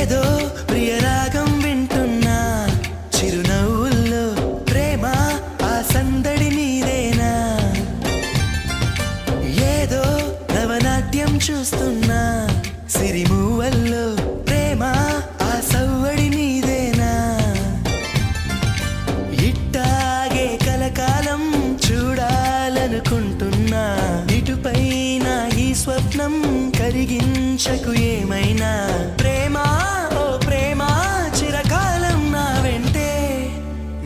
ఏదో ప్రియరాగం వింటున్నా చిరునవ్వుల్లో ప్రేమ ఆ సందడి నీదేనా ఏదో నవనాట్యం చూస్తున్నా సిరిమూవల్లో ప్రేమ ఆ సవ్వడి నీదేనా ఇట్టాగే కలకాలం చూడాలనుకుంటున్నా ఇటుపైన ఈ స్వప్నం కలిగించకు ఏమైనా ప్రేమ ఓ ప్రేమ చిరకాలం నా వెంటే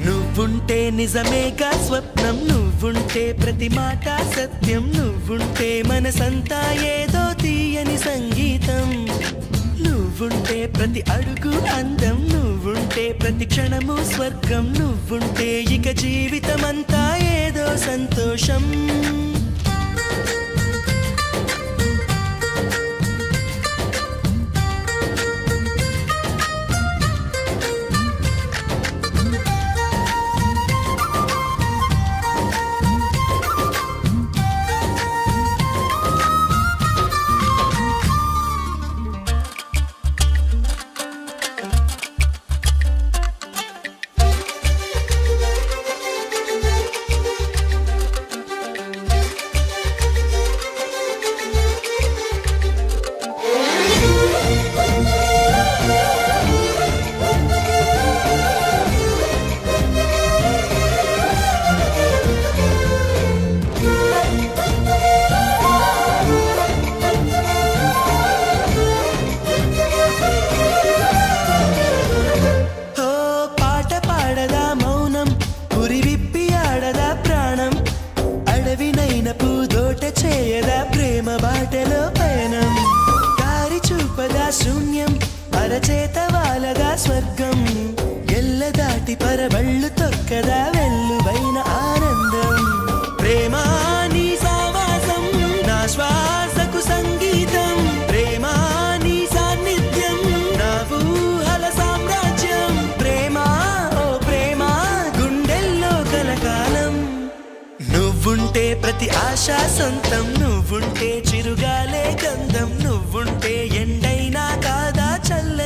నువ్వుంటే నిజమేగా స్వప్నం నువ్వుంటే ప్రతి మాట సత్యం నువ్వుంటే మనసంతా ఏదో తీయని సంగీతం నువ్వుంటే ప్రతి అడుగు అందం నువ్వుంటే ప్రతి క్షణము స్వర్గం నువ్వుంటే ఇక జీవితమంతా ఏదో సంతోషం చేయదా ప్రేమ బాటలో పయనం దారి చూపదా శూన్యం అరచేత వాలదా స్వర్గం ఎల్ల దాటి పరబళ్ళు తొక్కదా వెల్లువైన ఆనందం ప్రేమ నీ సావాసం నా శ్వాసకు సంగీతం ప్రేమ నీ సాన్నిధ్యం నా ఊహల సామ్రాజ్యం ప్రేమ ఓ ప్రేమ గుండెల్లో కలకాలం నువ్వుంటే ప్రతి ఆశ సొంతం నువ్వుంటే చిరుగాలే గంధం నువ్వుంటే ఎండైనా కాదా చల్ల